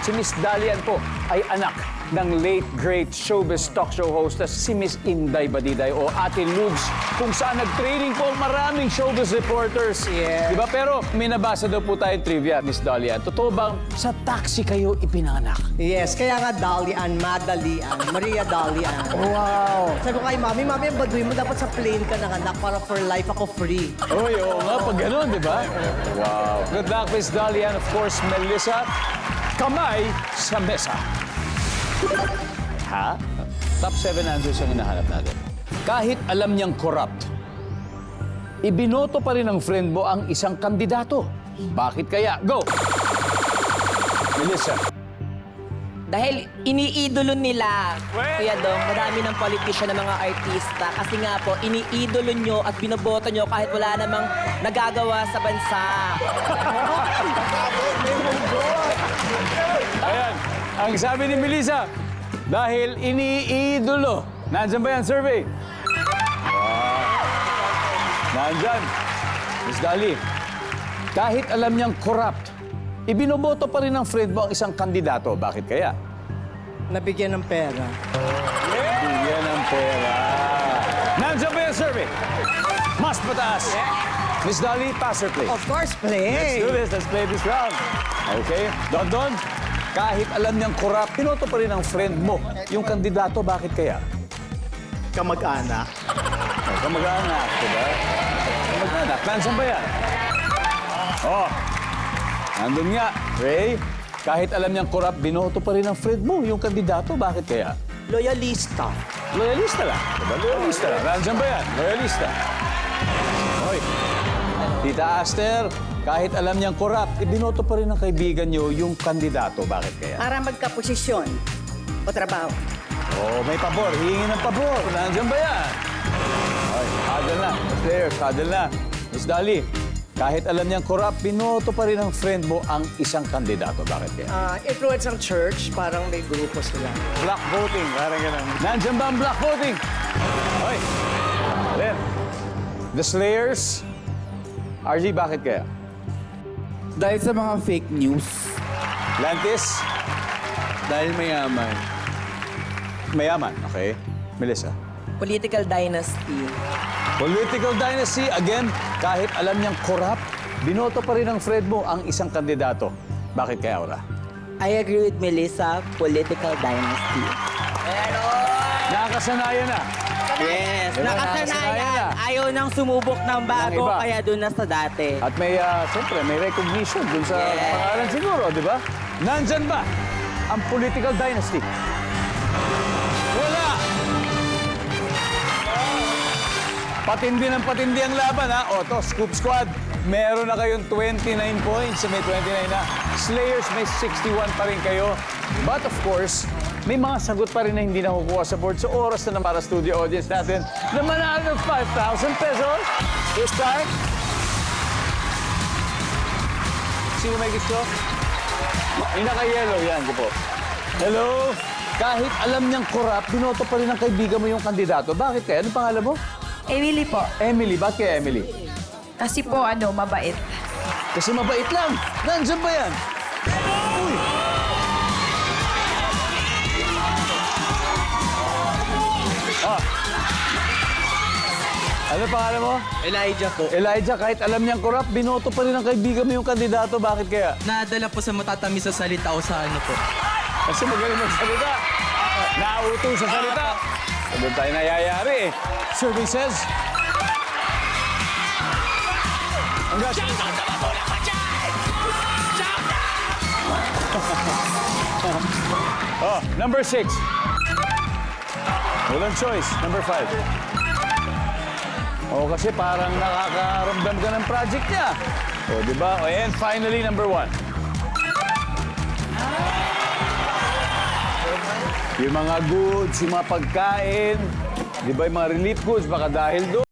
Si Miss Dalian po ay anak ng late great showbiz talk show hostess si Miss Inday Badiday o Ate Lugs, kung saan nag-training po ang maraming showbiz reporters. Yeah. Diba? Pero may nabasa daw po tayong trivia, Miss Dalian. Totoo bang sa taxi kayo ipinanganak? Yes, kaya nga Dalian, Madalian, Maria Dalian. Wow! Sabi ko kay Mami, ang baduy mo dapat sa plane ka nanganak para for life ako free. Uy, oo nga, pag gano'n, di ba? Wow. Good luck, Miss Dalian. Of course, Melissa, kamay sa mesa. Ha? Top 7 answers ang hinahanap natin. Kahit alam niyang corrupt, ibinoto pa rin ng friend mo ang isang kandidato. Bakit kaya? Go! Melissa. Dahil iniidolo nila, Kuya Dong, madami ng politician ng mga artista. Kasi nga po, iniidolo nyo at binoboto nyo kahit wala namang nagagawa sa bansa. Ayan, ang sabi ni Melissa, dahil iniidolo. Nandyan ba yan, survey? Nandyan. Miss Dali, kahit alam niyang corrupt, ibinoboto pa rin ng friend mo ang isang kandidato. Bakit kaya? Nabigyan ng pera. Bigyan ng pera. Nandyan ba yung survey? Mas mataas. Miss Dali, pass or play? Of course, Let's play. do this. Let's play this round. Okay? Don, kahit alam niyang corrupt, pinoto pa rin ng friend mo yung kandidato. Bakit kaya? Kamag-anak. Oh, kamag-anak, diba? Kamag-anak. Nandiyan ba yan? Oh, nandun nga. Ray, kahit alam niyang corrupt, binoto pa rin ng friend mo yung kandidato. Bakit kaya? Loyalista. Loyalista lang. Diba? Loyalista lang. Nandiyan ba yan? Loyalista. Hoy, Tita Aster, kahit alam niyang corrupt, ibinoto pa rin ng kaibigan niyo yung kandidato. Bakit kaya? Para magkaposisyon o trabaho. Oh, may pabor. Hihingi ng pabor. Nandiyan ba yan? Hoy, huddle na. Players, huddle na. Miss Dali, kahit alam niyang corrupt, binoto pa rin ng friend mo ang isang kandidato. Bakit kaya? Influence ng church, parang may grupo sila. Black voting. Parang ganun. Nandiyan ba ang black voting? Hoy. Alin. The Slayers. RG, bakit kaya? Dahil sa mga fake news. Lantis. Dahil mayaman. Mayaman. Okay. Melissa. Political dynasty. Political dynasty, again, kahit alam niyang corrupt, binoto pa rin ng friend mo ang isang kandidato. Bakit kaya, Aura? I agree with Melissa, political dynasty. Nakakasanayan na. Yes, Diba, nakasanayan nakasanayan. na. Ayaw nang sumubok ng bago, Ng iba. kaya doon na sa dati. At may, siyempre, may recognition dun sa Yes. pangalan siguro, di ba? Nandyan ba ang political dynasty? Wala! Patindi ng patindi ang laban, ha? O, to, Scoop Squad, meron na kayong 29 points. May 29 na. Slayers, may 61 pa rin kayo. But of course, may mga sagot pa rin na hindi nakukuha sa board. So, oras na para studio audience natin na manalo ng 5,000 pesos. To start. Sino may gusto? Yung naka-yellow, yan, po. Hello? Kahit alam niyang corrupt, binoto pa rin ng kaibigan mo yung kandidato. Bakit kaya? Anong pangalan mo? Emily po. Emily. Bakit kaya Emily? Kasi po, mabait. Kasi mabait lang. Nandiyan ba yan? Uy! Ah. Ano pangalan mo? Elijah po. Elijah, kahit alam niyang corrupt, binoto pa rin ng kaibigan mo yung kandidato. Bakit kaya? Nadala po sa matatamis sa salita o sa ano po. Kasi magaling magsalita. Nauto sa salita. Doon tayo nayayari eh. Survey says... Oh, number 6. Walang choice. Number 5. Oh, kasi parang nakakaramdam ka ng project niya. Oh, di ba? Oh, and finally, number 1. Yung mga goods, yung mga pagkain, di ba yung mga relief goods, baka dahil doon.